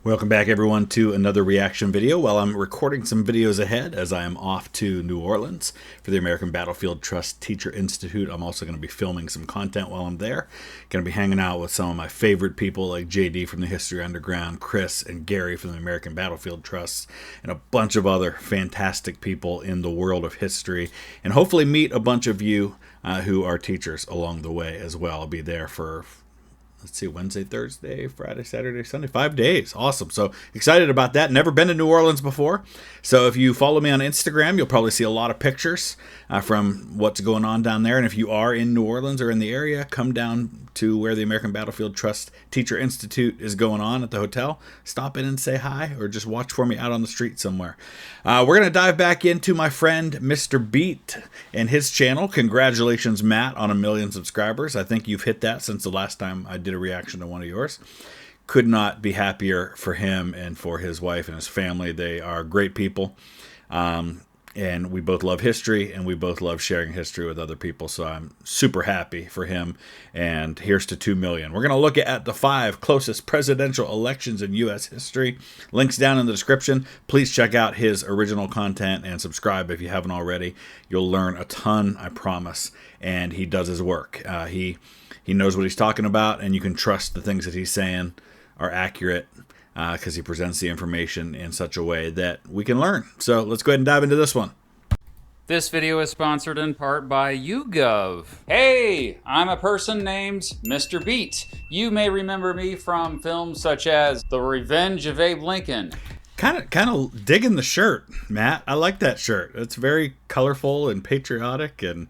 Welcome back, everyone, to another reaction video. While I'm recording some videos ahead, as I am off to New Orleans for the American Battlefield Trust Teacher Institute, I'm also going to be filming some content while I'm there. Going to be hanging out with some of my favorite people like JD from the History Underground, Chris and Gary from the American Battlefield Trust, and a bunch of other fantastic people in the world of history, and hopefully meet a bunch of you who are teachers along the way as well. I'll be there for, let's see, Wednesday, Thursday, Friday, Saturday, Sunday, 5 days. Awesome. So excited about that. Never been to New Orleans before. So if you follow me on Instagram, you'll probably see a lot of pictures from what's going on down there. And if you are in New Orleans or in the area, come down to where the American Battlefield Trust Teacher Institute is going on at the hotel. Stop in and say hi, or just watch for me out on the street somewhere. We're going to dive back into my friend Mr. Beat and his channel. Congratulations, Matt, on 1 million subscribers. I think you've hit that since the last time I did a reaction to one of yours. Could not be happier for him and for his wife and his family. They are great people. And we both love history, and we both love sharing history with other people. So I'm super happy for him. And here's to 2 million. We're going to look at the 5 closest presidential elections in U.S. history. Links down in the description. Please check out his original content and subscribe if you haven't already. You'll learn a ton, I promise. And he does his work. He knows what he's talking about, and you can trust the things that he's saying are accurate, because he presents the information in such a way that we can learn. So let's go ahead and dive into this one. This video is sponsored in part by YouGov. Hey, I'm a person named Mr. Beat. You may remember me from films such as The Revenge of Abe Lincoln. Kind of digging the shirt, Matt. I like that shirt. It's very colorful and patriotic, and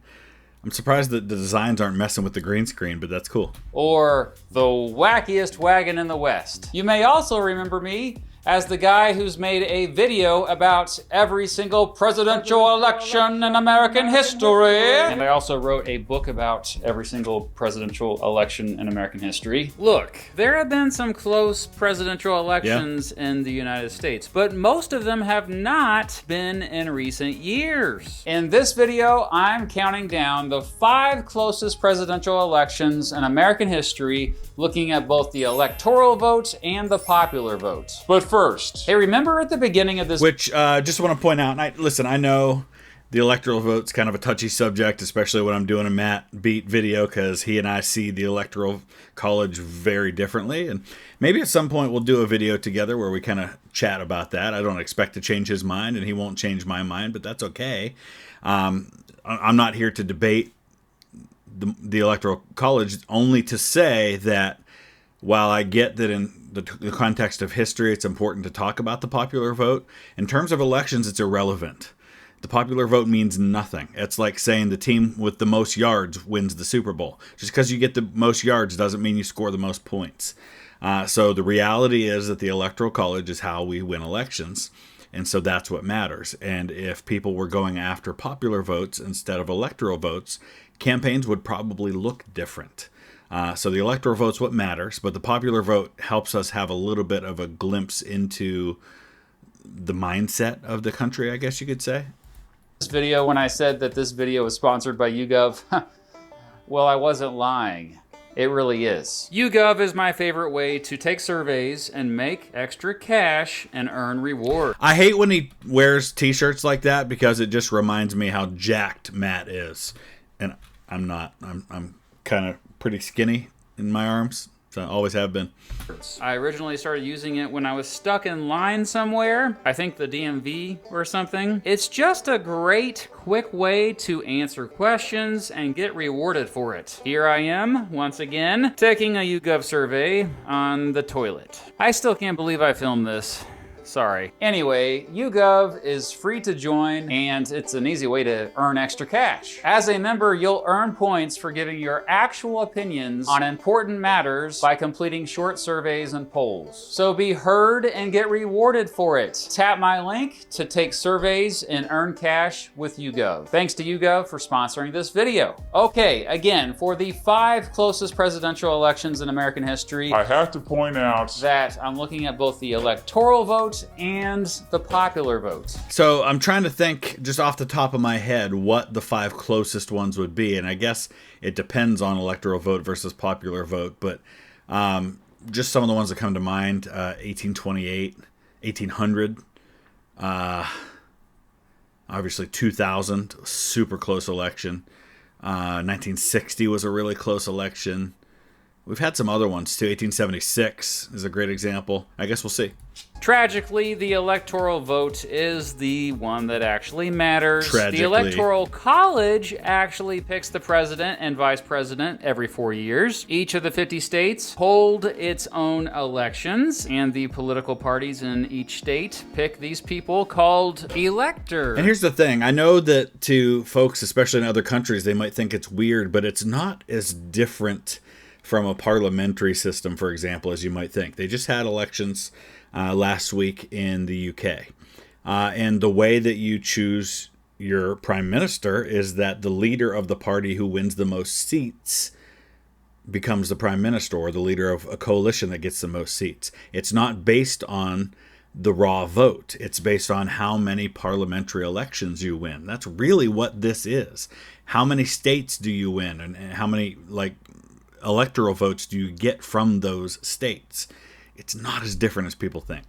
I'm surprised that the designs aren't messing with the green screen, but that's cool. Or The Wackiest Wagon in the West. You may also remember me as the guy who's made a video about every single presidential election in American history. And I also wrote a book about every single presidential election in American history. Look, there have been some close presidential elections in the United States, but most of them have not been in recent years. In this video, I'm counting down the 5 closest presidential elections in American history, looking at both the electoral vote and the popular vote. But first, hey, remember at the beginning of this... Which, just want to point out, and I know the electoral vote's kind of a touchy subject, especially when I'm doing a Matt Beat video, because he and I see the electoral college very differently. And maybe at some point we'll do a video together where we kind of chat about that. I don't expect to change his mind, and he won't change my mind, but that's okay. I'm not here to debate the electoral college, only to say that while I get that in the context of history it's important to talk about the popular vote, in terms of elections it's irrelevant. The popular vote means nothing. It's like saying the team with the most yards wins the Super Bowl. Just because you get the most yards doesn't mean you score the most points. So the reality is that the electoral college is how we win elections. And so that's what matters. And if people were going after popular votes instead of electoral votes, campaigns would probably look different. So the electoral vote's what matters, but the popular vote helps us have a little bit of a glimpse into the mindset of the country, I guess you could say. This video, when I said that this video was sponsored by YouGov, well, I wasn't lying. It really is. YouGov is my favorite way to take surveys and make extra cash and earn reward. I hate when he wears t-shirts like that because it just reminds me how jacked Matt is. And I'm not. I'm kind of pretty skinny in my arms. So I always have been. I originally started using it when I was stuck in line somewhere. I think the DMV or something. It's just a great, quick way to answer questions and get rewarded for it. Here I am, once again, taking a YouGov survey on the toilet. I still can't believe I filmed this. Sorry. Anyway, YouGov is free to join, and it's an easy way to earn extra cash. As a member, you'll earn points for giving your actual opinions on important matters by completing short surveys and polls. So be heard and get rewarded for it. Tap my link to take surveys and earn cash with YouGov. Thanks to YouGov for sponsoring this video. Okay, again, for the 5 closest presidential elections in American history, I have to point out that I'm looking at both the electoral vote and the popular vote. So I'm trying to think just off the top of my head what the 5 closest ones would be, and I guess it depends on electoral vote versus popular vote, but just some of the ones that come to mind: 1828, 1800, obviously 2000, super close election. 1960 was a really close election. We've had some other ones too. 1876 is a great example. I guess we'll see. Tragically, the electoral vote is the one that actually matters. Tragically. The Electoral College actually picks the president and vice president every 4 years. Each of the 50 states hold its own elections, and the political parties in each state pick these people called electors. And here's the thing. I know that to folks, especially in other countries, they might think it's weird, but it's not as different from a parliamentary system, for example, as you might think. They just had elections last week in the UK. And the way that you choose your prime minister is that the leader of the party who wins the most seats becomes the prime minister, or the leader of a coalition that gets the most seats. It's not based on the raw vote. It's based on how many parliamentary elections you win. That's really what this is. How many states do you win, and how many electoral votes do you get from those states? It's not as different as people think.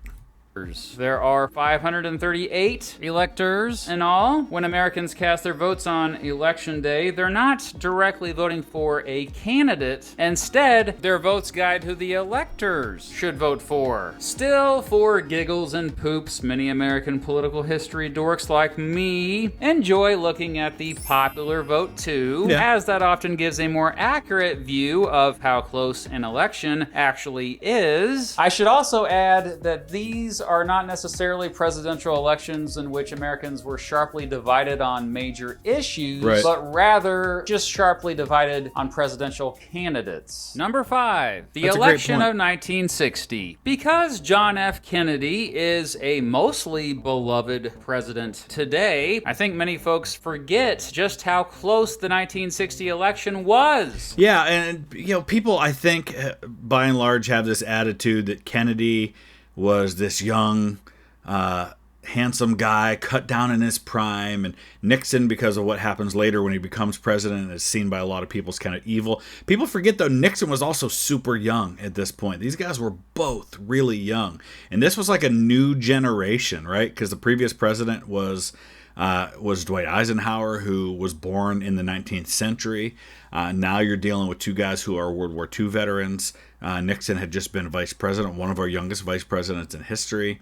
There are 538 electors in all. When Americans cast their votes on Election Day, they're not directly voting for a candidate. Instead, their votes guide who the electors should vote for. Still, for giggles and poops, many American political history dorks like me enjoy looking at the popular vote too, as that often gives a more accurate view of how close an election actually is. I should also add that these are not necessarily presidential elections in which Americans were sharply divided on major issues, but rather just sharply divided on presidential candidates. Number 5, the election of 1960. Because John F. Kennedy is a mostly beloved president today, I think many folks forget just how close the 1960 election was. Yeah, and people, I think, by and large, have this attitude that Kennedy was this young, handsome guy cut down in his prime, and Nixon, because of what happens later when he becomes president, is seen by a lot of people as kind of evil. People forget, though, Nixon was also super young at this point. These guys were both really young, and this was like a new generation, right? Because the previous president was Dwight Eisenhower, who was born in the 19th century. Now you're dealing with two guys who are World War II veterans. Nixon had just been vice president, one of our youngest vice presidents in history.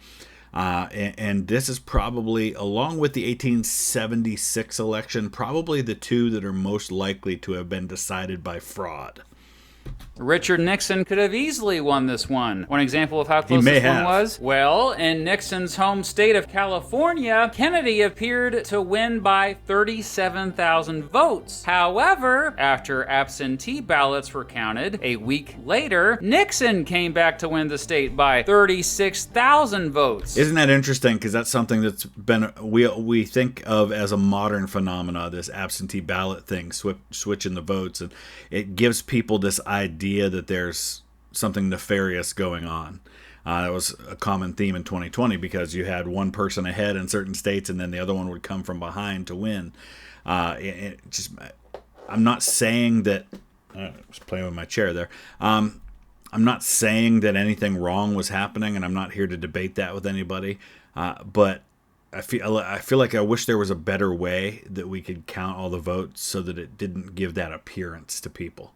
And this is probably, along with the 1876 election, probably the two that are most likely to have been decided by fraud. Richard Nixon could have easily won this one. One example of how close this one was? Well, in Nixon's home state of California, Kennedy appeared to win by 37,000 votes. However, after absentee ballots were counted a week later, Nixon came back to win the state by 36,000 votes. Isn't that interesting? Because that's something that's been, we think of as a modern phenomena, this absentee ballot thing, switching the votes, and it gives people this idea that there's something nefarious going on. That was a common theme in 2020 because you had one person ahead in certain states and then the other one would come from behind to win. I'm not saying that... I was playing with my chair there. I'm not saying that anything wrong was happening, and I'm not here to debate that with anybody. But I feel like I wish there was a better way that we could count all the votes so that it didn't give that appearance to people.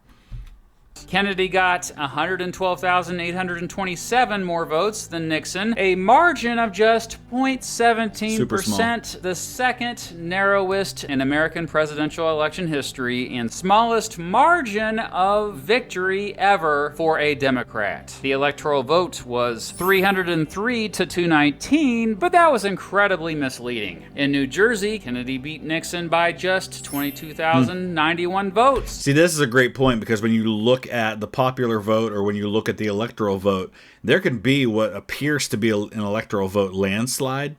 Kennedy got 112,827 more votes than Nixon, a margin of just 0.17%, the second narrowest in American presidential election history and smallest margin of victory ever for a Democrat. The electoral vote was 303 to 219, but that was incredibly misleading. In New Jersey, Kennedy beat Nixon by just 22,091 votes. See, this is a great point because when you look at the popular vote or when you look at the electoral vote, there can be what appears to be an electoral vote landslide,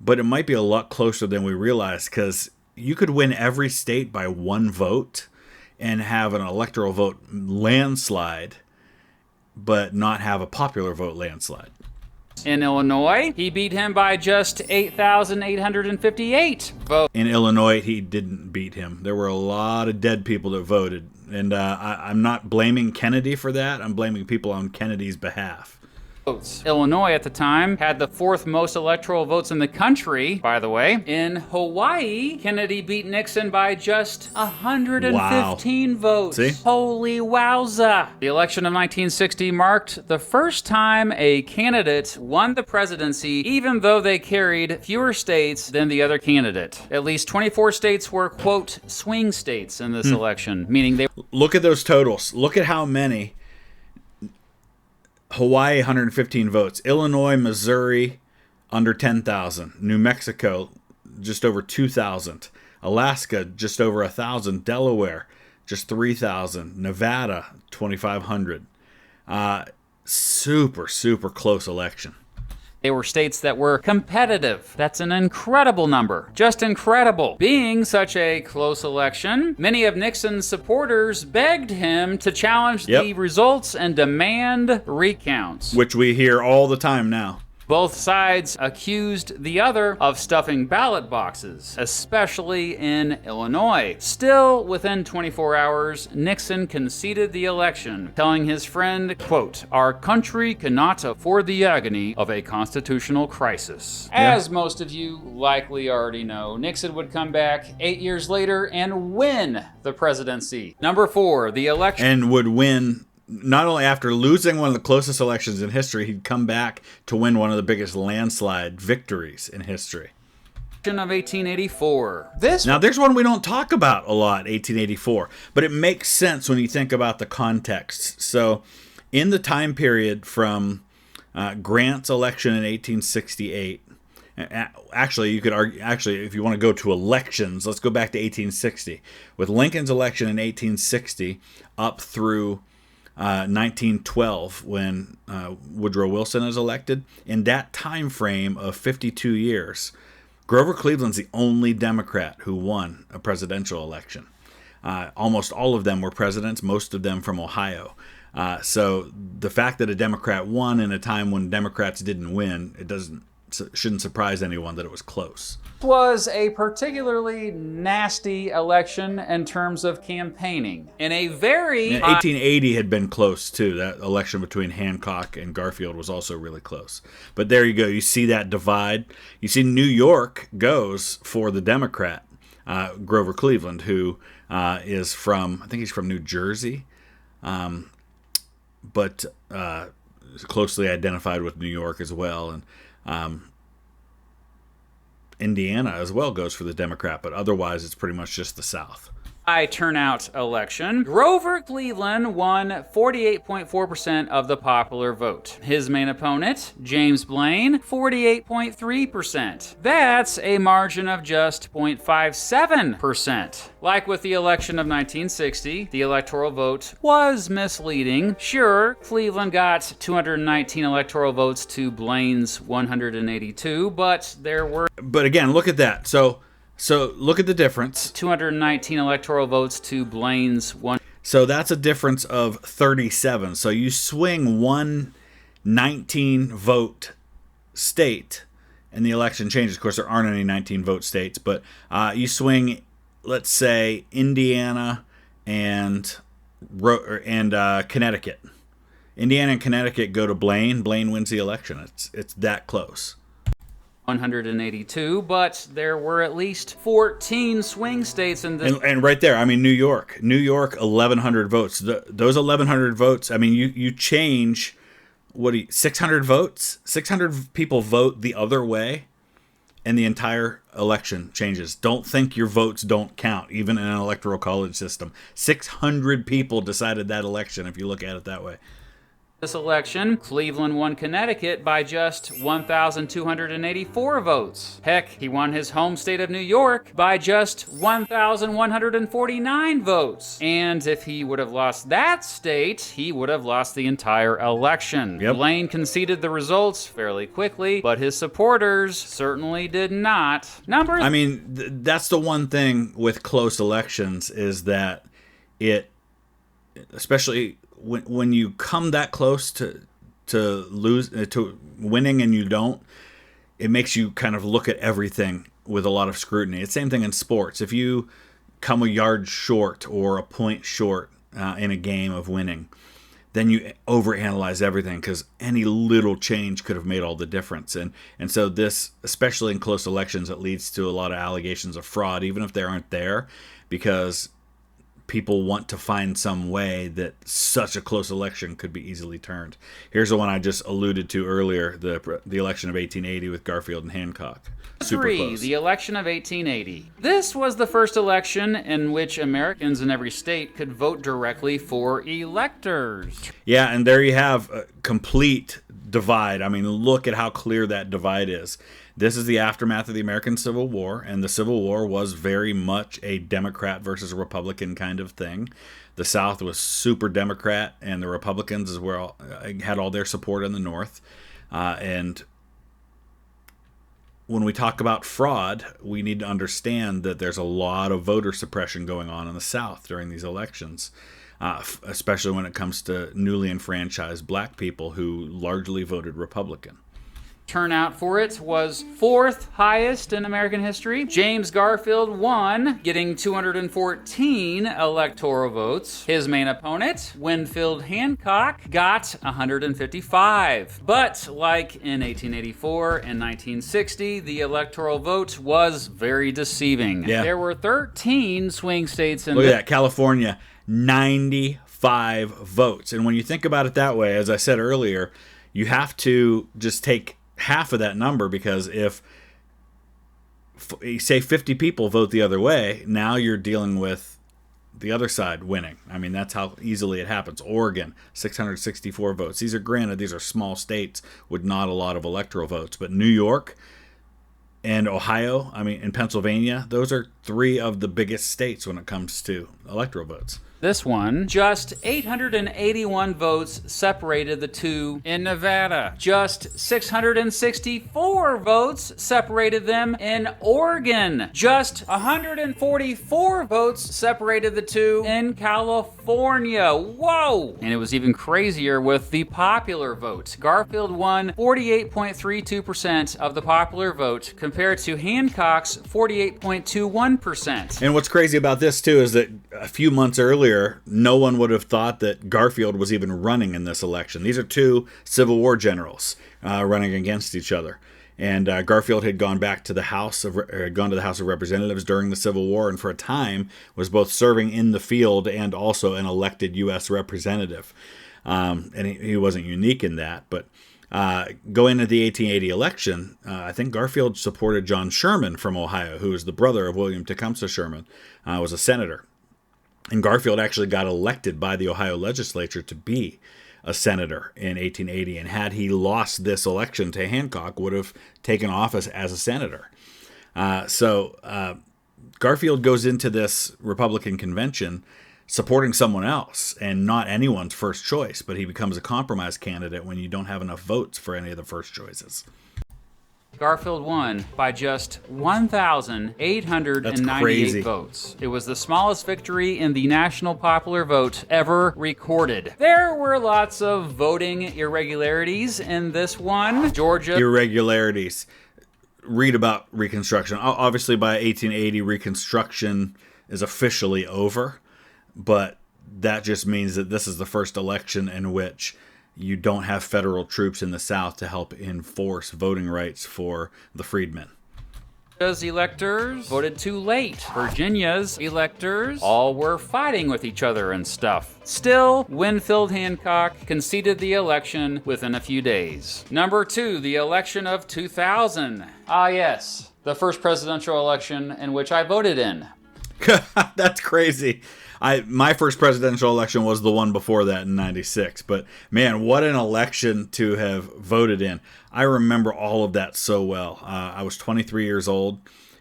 but it might be a lot closer than we realize because you could win every state by one vote and have an electoral vote landslide, but not have a popular vote landslide. In Illinois, he beat him by just 8,858 votes. In Illinois, he didn't beat him. There were a lot of dead people that voted And I'm not blaming Kennedy for that. I'm blaming people on Kennedy's behalf. Votes. Illinois at the time had the fourth most electoral votes in the country, by the way. In Hawaii, Kennedy beat Nixon by just 115 votes. See? Holy wowza. The election of 1960 marked the first time a candidate won the presidency, even though they carried fewer states than the other candidate. At least 24 states were, quote, swing states in this election, meaning they... Look at those totals. Look at how many. Hawaii, 115 votes. Illinois, Missouri, under 10,000. New Mexico, just over 2,000. Alaska, just over 1,000. Delaware, just 3,000. Nevada, 2,500. Super, super close election. They were states that were competitive. That's an incredible number. Just incredible. Being such a close election, many of Nixon's supporters begged him to challenge the results and demand recounts. Which we hear all the time now. Both sides accused the other of stuffing ballot boxes, especially in Illinois. Still, within 24 hours, Nixon conceded the election, telling his friend, quote, "Our country cannot afford the agony of a constitutional crisis." As most of you likely already know, Nixon would come back 8 years later and win the presidency. Number 4, the election. And would win. Not only after losing one of the closest elections in history, he'd come back to win one of the biggest landslide victories in history. Of 1884. Now, there's one we don't talk about a lot, 1884, but it makes sense when you think about the context. So, in the time period from Grant's election in 1868, actually, you could argue, if you want to go to elections, let's go back to 1860. With Lincoln's election in 1860 up through 1912, when Woodrow Wilson is elected, in that time frame of 52 years, Grover Cleveland's the only Democrat who won a presidential election. Almost all of them were presidents, most of them from Ohio. So the fact that a Democrat won in a time when Democrats didn't win, shouldn't surprise anyone that it was close. Was a particularly nasty election in terms of campaigning. In a very... 1880 had been close, too. That election between Hancock and Garfield was also really close. But there you go. You see that divide. You see New York goes for the Democrat, Grover Cleveland, who is from, I think he's from New Jersey, but closely identified with New York as well. And Indiana as well goes for the Democrat, but otherwise it's pretty much just the South. High turnout election. Grover Cleveland won 48.4% of the popular vote. His main opponent, James Blaine, 48.3%. That's a margin of just 0.57%. Like with the election of 1960, the electoral vote was misleading. Sure, Cleveland got 219 electoral votes to Blaine's 182, but there were... But again, look at that. So look at the difference. 219 electoral votes to Blaine's 1. So that's a difference of 37. So you swing one 19-vote state and the election changes. Of course, there aren't any 19-vote states, but you swing, let's say, Indiana and Connecticut. Indiana and Connecticut go to Blaine. Blaine wins the election. It's that close. 182, but there were at least 14 swing states in this. And right there, I mean, New York, 1,100 votes. Those 1,100 votes, I mean, you change, 600 votes? 600 people vote the other way, and the entire election changes. Don't think your votes don't count, even in an electoral college system. 600 people decided that election, if you look at it that way. This election, Cleveland won Connecticut by just 1,284 votes. Heck, he won his home state of New York by just 1,149 votes. And if he would have lost that state, he would have lost the entire election. Yep. Blaine conceded the results fairly quickly, but his supporters certainly did not. I mean, that's the one thing with close elections is that it, especially when you come that close to winning and you don't, it makes you kind of look at everything with a lot of scrutiny. It's the same thing in sports. If you come a yard short or a point short in a game of winning, then you overanalyze everything because any little change could have made all the difference. And so this, especially in close elections, it leads to a lot of allegations of fraud, even if they aren't there, because people want to find some way that such a close election could be easily turned. Here's the one I just alluded to earlier, the election of 1880 with Garfield and Hancock. Super close. The election of 1880. This was the first election in which Americans in every state could vote directly for electors. Yeah, and there you have a complete divide. I mean, look at how clear that divide is. This is the aftermath of the American Civil War, and the Civil War was very much a Democrat versus a Republican kind of thing. The South was super Democrat, and the Republicans as well had all their support in the North. And when we talk about fraud, we need to understand that there's a lot of voter suppression going on in the South during these elections, especially when it comes to newly enfranchised black people who largely voted Republican. Turnout for it was fourth highest in American history. James Garfield won, getting 214 electoral votes. His main opponent, Winfield Hancock, got 155. But like in 1884 and 1960, the electoral vote was very deceiving. Yeah. There were 13 swing states in Look at that, California, 95 votes. And when you think about it that way, as I said earlier, you have to just take half of that number, because if say 50 people vote the other way, now you're dealing with the other side winning. I mean, that's how easily it happens. Oregon, 664 votes. These are small states with not a lot of electoral votes, but New York and Ohio, and Pennsylvania, those are three of the biggest states when it comes to electoral votes. This one, just 881 votes separated the two. In Nevada, just 664 votes separated them. In Oregon, just 144 votes separated the two. In California, whoa! And it was even crazier with the popular vote. Garfield won 48.32% of the popular vote compared to Hancock's 48.21%. And what's crazy about this, too, is that a few months earlier, no one would have thought that Garfield was even running in this election. These are two Civil War generals running against each other. And Garfield had gone to the House of Representatives during the Civil War, and for a time was both serving in the field and also an elected U.S. representative. And he wasn't unique in that, but going into the 1880 election, I think Garfield supported John Sherman from Ohio, who was the brother of William Tecumseh Sherman, was a senator. And Garfield actually got elected by the Ohio legislature to be a senator in 1880. And had he lost this election to Hancock, would have taken office as a senator. So Garfield goes into this Republican convention supporting someone else and not anyone's first choice. But he becomes a compromise candidate when you don't have enough votes for any of the first choices. Garfield won by just 1,898 votes. It was the smallest victory in the national popular vote ever recorded. There were lots of voting irregularities in this one. Georgia. Irregularities. Read about Reconstruction. Obviously, by 1880, Reconstruction is officially over, but that just means that this is the first election in which you don't have federal troops in the South to help enforce voting rights for the freedmen. Georgia's electors voted too late. Virginia's electors all were fighting with each other and stuff. Still, Winfield Hancock conceded the election within a few days. Number 2, the election of 2000. Ah yes, the first presidential election in which I voted in. That's crazy. My first presidential election was the one before that in 96. But man, what an election to have voted in. I remember all of that so well. I was 23 years old.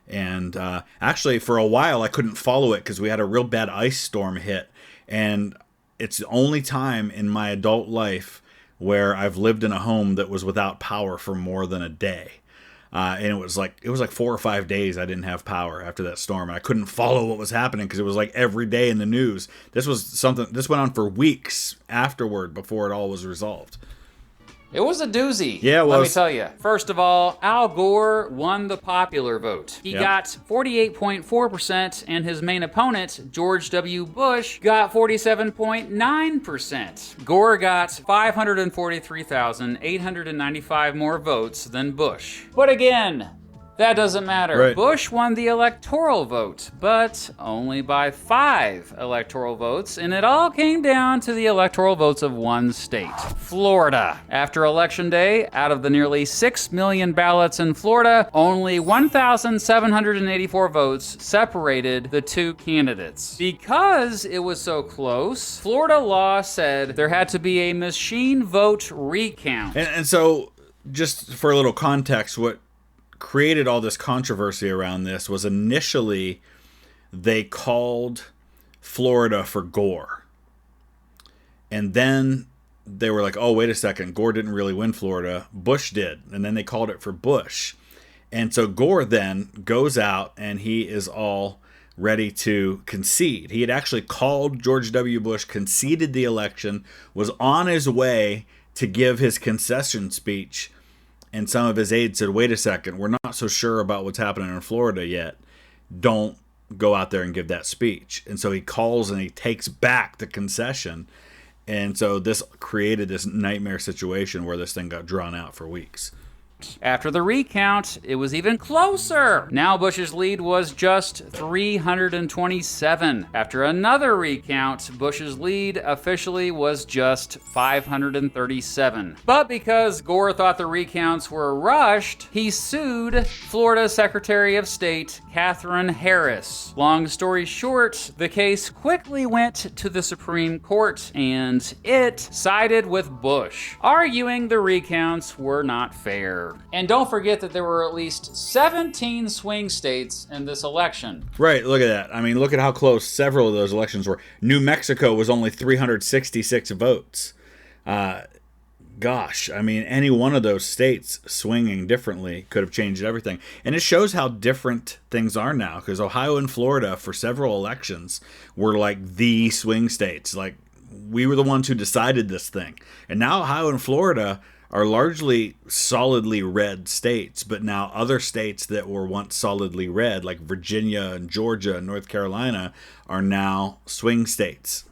And actually, for a while, I couldn't follow it because we had a real bad ice storm hit. And it's the only time in my adult life where I've lived in a home that was without power for more than a day. And it was like 4 or 5 days I didn't have power after that storm, and I couldn't follow what was happening because it was like every day in the news. This went on for weeks afterward before it all was resolved. It was a doozy. Yeah, it Let me was. tell you. First of all, Al Gore won the popular vote. He got 48.4%, and his main opponent, George W. Bush, got 47.9%. Gore got 543,895 more votes than Bush. But again, that doesn't matter. Right. Bush won the electoral vote, but only by 5 electoral votes, and it all came down to the electoral votes of one state, Florida. After Election Day, out of the nearly 6 million ballots in Florida, only 1,784 votes separated the two candidates. Because it was so close, Florida law said there had to be a machine vote recount. And so, just for a little context, what created all this controversy around this was initially they called Florida for Gore. And then they were like, oh, wait a second, Gore didn't really win Florida, Bush did. And then they called it for Bush. And so Gore then goes out and he is all ready to concede. He had actually called George W. Bush, conceded the election, was on his way to give his concession speech. And some of his aides said, wait a second, we're not so sure about what's happening in Florida yet. Don't go out there and give that speech. And so he calls and he takes back the concession. And so this created this nightmare situation where this thing got drawn out for weeks. After the recount, it was even closer. Now Bush's lead was just 327. After another recount, Bush's lead officially was just 537. But because Gore thought the recounts were rushed, he sued Florida Secretary of State Katherine Harris. Long story short, the case quickly went to the Supreme Court, and it sided with Bush, arguing the recounts were not fair. And don't forget that there were at least 17 swing states in this election. Right, look at that. I mean, look at how close several of those elections were. New Mexico was only 366 votes. Gosh, I mean, any one of those states swinging differently could have changed everything. And it shows how different things are now, because Ohio and Florida, for several elections, were like the swing states. Like, we were the ones who decided this thing. And now Ohio and Florida are largely solidly red states, but now other states that were once solidly red, like Virginia and Georgia and North Carolina, are now swing states.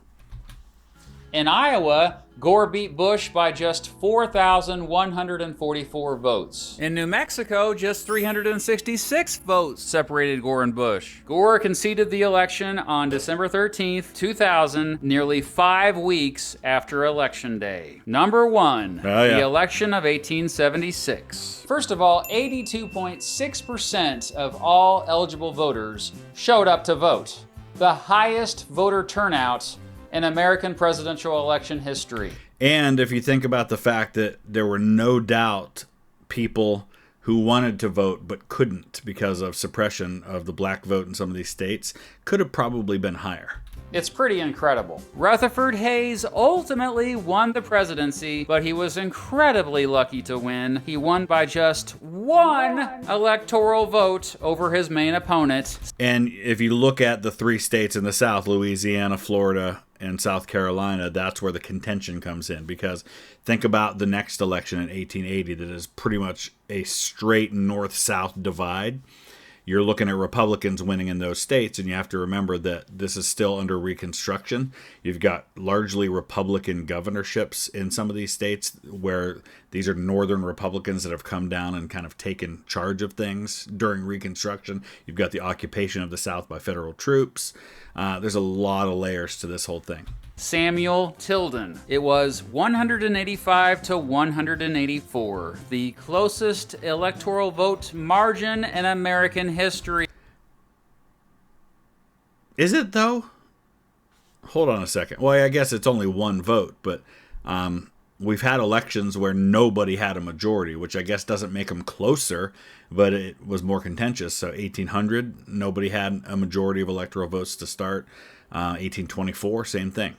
In Iowa, Gore beat Bush by just 4,144 votes. In New Mexico, just 366 votes separated Gore and Bush. Gore conceded the election on December 13th, 2000, nearly 5 weeks after Election Day. Number 1, the election of 1876. First of all, 82.6% of all eligible voters showed up to vote, the highest voter turnout in American presidential election history. And if you think about the fact that there were no doubt people who wanted to vote but couldn't because of suppression of the black vote in some of these states, could have probably been higher. It's pretty incredible. Rutherford Hayes ultimately won the presidency, but he was incredibly lucky to win. He won by just 1 electoral vote over his main opponent. And if you look at the 3 states in the South, Louisiana, Florida, and South Carolina, that's where the contention comes in. Because think about the next election in 1880 that is pretty much a straight north-south divide. You're looking at Republicans winning in those states, and you have to remember that this is still under Reconstruction. You've got largely Republican governorships in some of these states where these are northern Republicans that have come down and kind of taken charge of things during Reconstruction. You've got the occupation of the South by federal troops. There's a lot of layers to this whole thing. Samuel Tilden. It was 185 to 184, the closest electoral vote margin in American history. Is it, though? Hold on a second. Well, I guess it's only 1 vote, but we've had elections where nobody had a majority, which I guess doesn't make them closer, but it was more contentious. So 1800, nobody had a majority of electoral votes to start. 1824, same thing.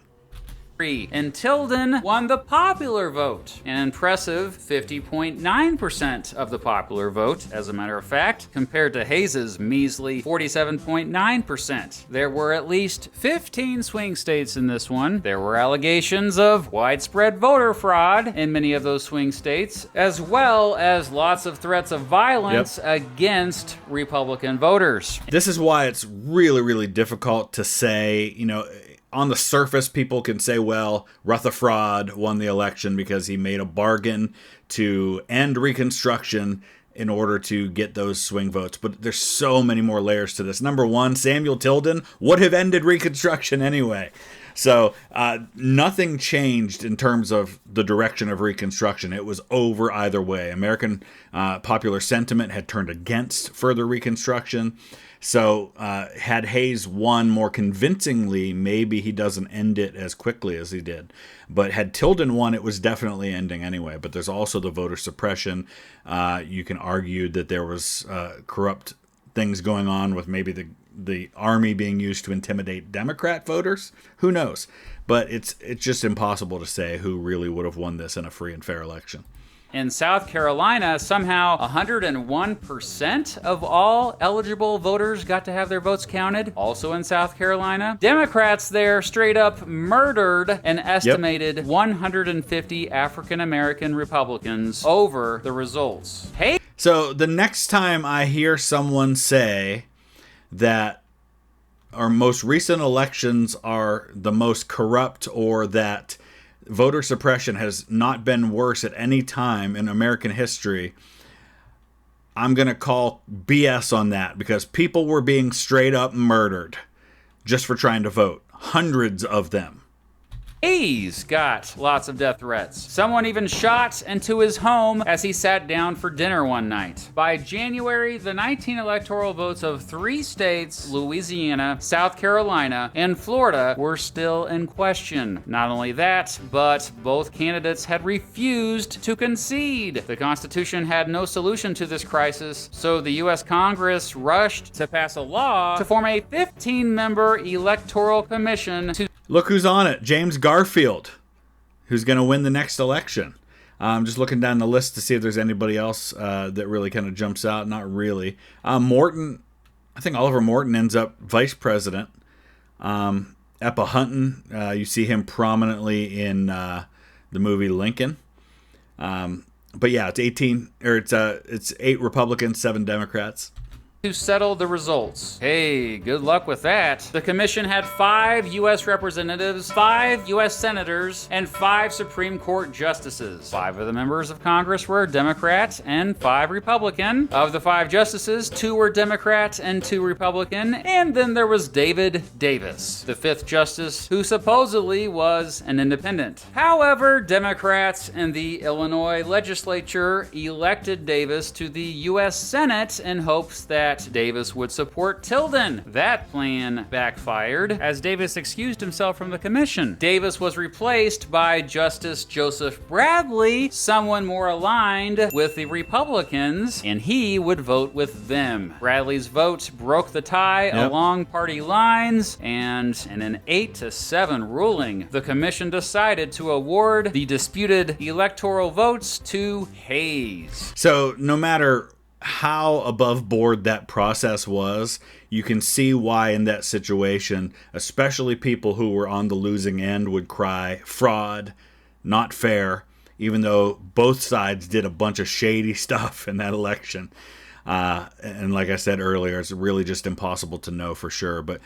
and Tilden won the popular vote, an impressive 50.9% of the popular vote, as a matter of fact, compared to Hayes's measly 47.9%. There were at least 15 swing states in this one. There were allegations of widespread voter fraud in many of those swing states, as well as lots of threats of violence against Republican voters. This is why it's really, really difficult to say, on the surface, people can say, well, Rutherford won the election because he made a bargain to end Reconstruction in order to get those swing votes. But there's so many more layers to this. Number one, Samuel Tilden would have ended Reconstruction anyway. So nothing changed in terms of the direction of Reconstruction. It was over either way. American popular sentiment had turned against further Reconstruction. So had Hayes won more convincingly, maybe he doesn't end it as quickly as he did. But had Tilden won, it was definitely ending anyway. But there's also the voter suppression. You can argue that there was corrupt things going on with maybe the army being used to intimidate Democrat voters. Who knows? But it's just impossible to say who really would have won this in a free and fair election. In South Carolina, somehow 101% of all eligible voters got to have their votes counted. Also in South Carolina, Democrats there straight up murdered an estimated 150 African American Republicans over the results. Hey. So the next time I hear someone say that our most recent elections are the most corrupt, or that voter suppression has not been worse at any time in American history, I'm going to call BS on that, because people were being straight up murdered just for trying to vote. Hundreds of them. Hayes got lots of death threats. Someone even shot into his home as he sat down for dinner one night. By January, the 19 electoral votes of 3 states, Louisiana, South Carolina, and Florida, were still in question. Not only that, but both candidates had refused to concede. The Constitution had no solution to this crisis, so the U.S. Congress rushed to pass a law to form a 15-member electoral commission to... Look who's on it. James Garfield, who's going to win the next election. I'm just looking down the list to see if there's anybody else that really kind of jumps out. Not really. Morton, I think Oliver Morton ends up vice president. Eppa Hunton, you see him prominently in the movie Lincoln. But yeah, it's 8 Republicans, 7 Democrats. To settle the results. Hey, good luck with that. The commission had 5 U.S. representatives, 5 U.S. senators, and 5 Supreme Court justices. 5 of the members of Congress were Democrat and 5 Republican. Of the 5 justices, 2 were Democrat and 2 Republican. And then there was David Davis, the 5th justice, who supposedly was an independent. However, Democrats in the Illinois legislature elected Davis to the U.S. Senate in hopes that Davis would support Tilden. That plan backfired as Davis excused himself from the commission. Davis was replaced by Justice Joseph Bradley, someone more aligned with the Republicans, and he would vote with them. Bradley's vote broke the tie along party lines, and in an 8-7 ruling, the commission decided to award the disputed electoral votes to Hayes. So no matter how above board that process was, you can see why in that situation, especially people who were on the losing end would cry, fraud, not fair, even though both sides did a bunch of shady stuff in that election. And like I said earlier, it's really just impossible to know for sure. But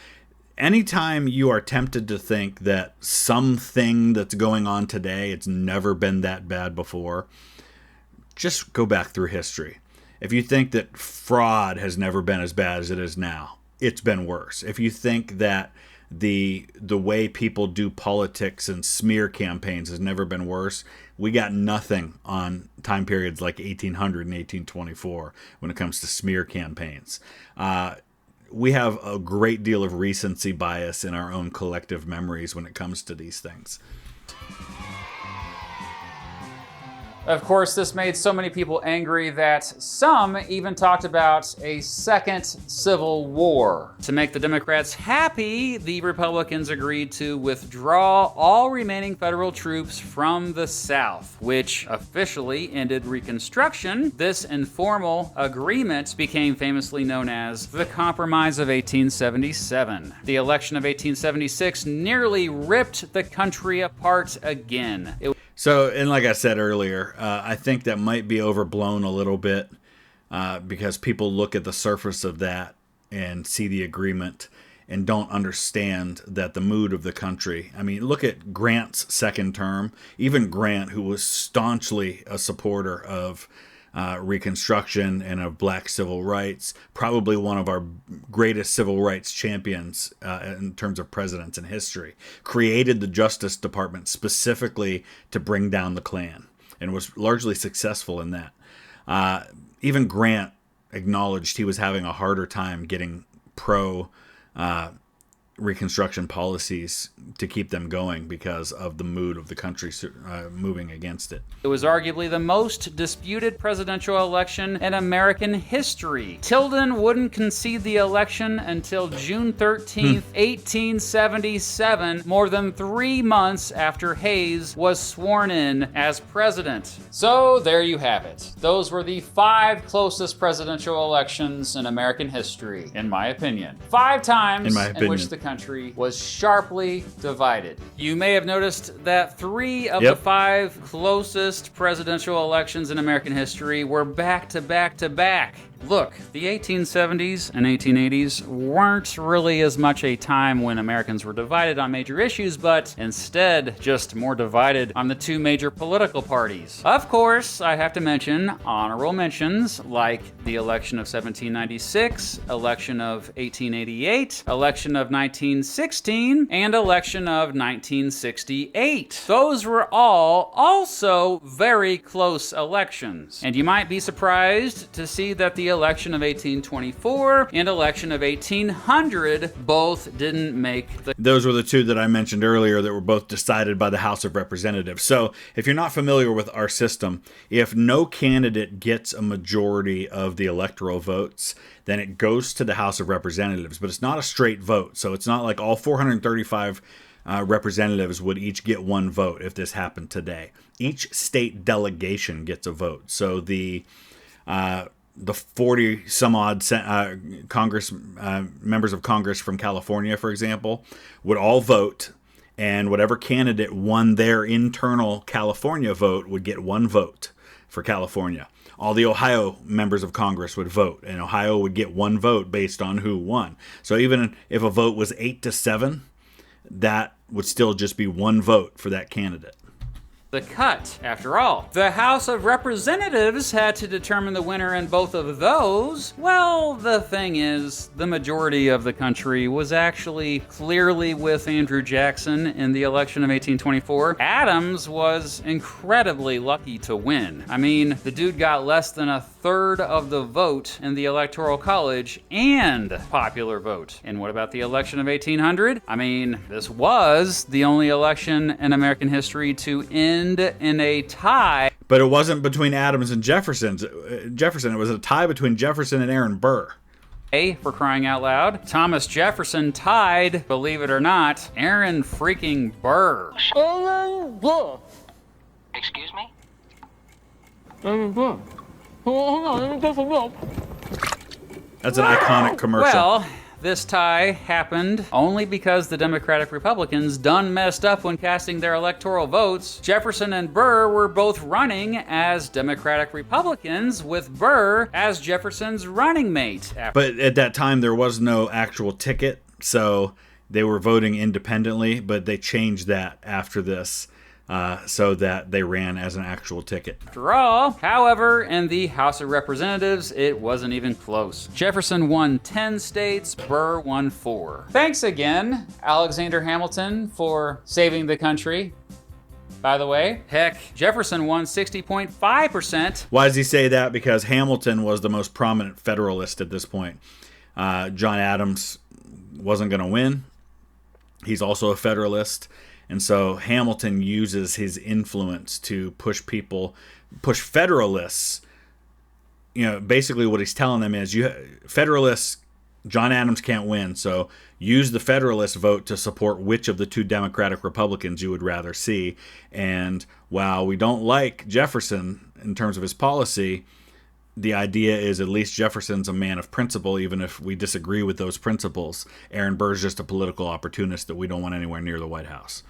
anytime you are tempted to think that something that's going on today, it's never been that bad before, just go back through history. If you think that fraud has never been as bad as it is now, it's been worse. If you think that the way people do politics and smear campaigns has never been worse, we got nothing on time periods like 1800 and 1824 when it comes to smear campaigns. We have a great deal of recency bias in our own collective memories when it comes to these things. Of course, this made so many people angry that some even talked about a second civil war. To make the Democrats happy, the Republicans agreed to withdraw all remaining federal troops from the South, which officially ended Reconstruction. This informal agreement became famously known as the Compromise of 1877. The election of 1876 nearly ripped the country apart again. So, and like I said earlier, I think that might be overblown a little bit because people look at the surface of that and see the agreement and don't understand that the mood of the country. I mean, look at Grant's second term. Even Grant, who was staunchly a supporter of Reconstruction and of black civil rights, probably one of our greatest civil rights champions in terms of presidents in history, created the Justice Department specifically to bring down the Klan and was largely successful in that. Even Grant acknowledged he was having a harder time getting pro Reconstruction policies to keep them going because of the mood of the country moving against it. It was arguably the most disputed presidential election in American history. Tilden wouldn't concede the election until June 13th, 1877, more than 3 months after Hayes was sworn in as president. So there you have it. Those were the 5 closest presidential elections in American history, in my opinion. 5 times in which the country was sharply divided. You may have noticed that 3 of the 5 closest presidential elections in American history were back to back to back. Look, the 1870s and 1880s weren't really as much a time when Americans were divided on major issues, but instead just more divided on the 2 major political parties. Of course, I have to mention honorable mentions like the election of 1796, election of 1888, election of 1916, and election of 1968. Those were all also very close elections. And you might be surprised to see that the election of 1824 and election of 1800 both didn't make the... Those were the 2 that I mentioned earlier that were both decided by the House of Representatives. So if you're not familiar with our system, if no candidate gets a majority of the electoral votes, then it goes to the House of Representatives. But it's not a straight vote. So it's not like all 435 representatives would each get 1 vote if this happened today. Each state delegation gets a vote. So the 40 some odd Congress members of Congress from California, for example, would all vote, and whatever candidate won their internal California vote would get 1 vote for California. All the Ohio members of Congress would vote, and Ohio would get 1 vote based on who won. So even if a vote was 8-7, that would still just be 1 vote for that candidate. The cut, after all. The House of Representatives had to determine the winner in both of those. Well, the thing is, the majority of the country was actually clearly with Andrew Jackson in the election of 1824. Adams was incredibly lucky to win. I mean, the dude got less than 1/3 of the vote in the Electoral College and popular vote. And what about the election of 1800? I mean, this was the only election in American history to end in a tie. But it wasn't between Adams and Jefferson. It was a tie between Jefferson and Aaron Burr. For crying out loud. Thomas Jefferson tied, believe it or not, Aaron freaking Burr. Aaron Burr. Excuse me? Aaron Burr. Hold on, let me get some milk. That's an iconic commercial. Well, this tie happened only because the Democratic Republicans done messed up when casting their electoral votes. Jefferson and Burr were both running as Democratic Republicans, with Burr as Jefferson's running mate. But at that time, there was no actual ticket, so they were voting independently, but they changed that after this. So that they ran as an actual ticket. After all, however, in the House of Representatives, it wasn't even close. Jefferson won 10 states, Burr won 4. Thanks again, Alexander Hamilton, for saving the country. By the way, heck, Jefferson won 60.5%. Why does he say that? Because Hamilton was the most prominent Federalist at this point. John Adams wasn't going to win. He's also a Federalist. And so Hamilton uses his influence to push people push Federalists. Basically what he's telling them is Federalists, John Adams can't win, so use the Federalist vote to support which of the two Democratic Republicans you would rather see. And while we don't like Jefferson in terms of his policy, the idea is at least Jefferson's a man of principle, even if we disagree with those principles. Aaron Burr's just a political opportunist that we don't want anywhere near the White House.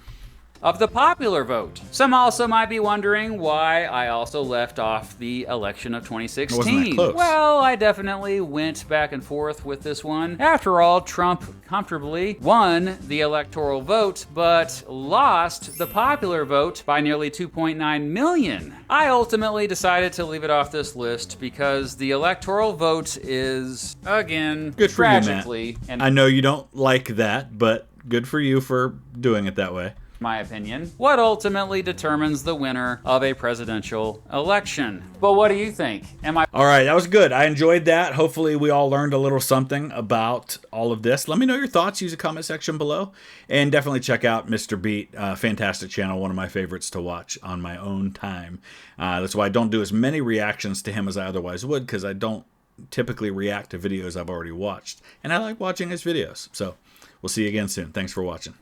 Of the popular vote. Some also might be wondering why I also left off the election of 2016. Wasn't that close? Well, I definitely went back and forth with this one. After all, Trump comfortably won the electoral vote, but lost the popular vote by nearly 2.9 million. I ultimately decided to leave it off this list because the electoral vote is, again, Good for tragically, you, Matt. I know you don't like that, but good for you for doing it that way. My opinion, what ultimately determines the winner of a presidential election. But what do you think? All right, that was good. I enjoyed that. Hopefully we all learned a little something about all of this. Let me know your thoughts. Use the comment section below. And definitely check out Mr. Beat. Fantastic channel. One of my favorites to watch on my own time. That's why I don't do as many reactions to him as I otherwise would, because I don't typically react to videos I've already watched. And I like watching his videos. So we'll see you again soon. Thanks for watching.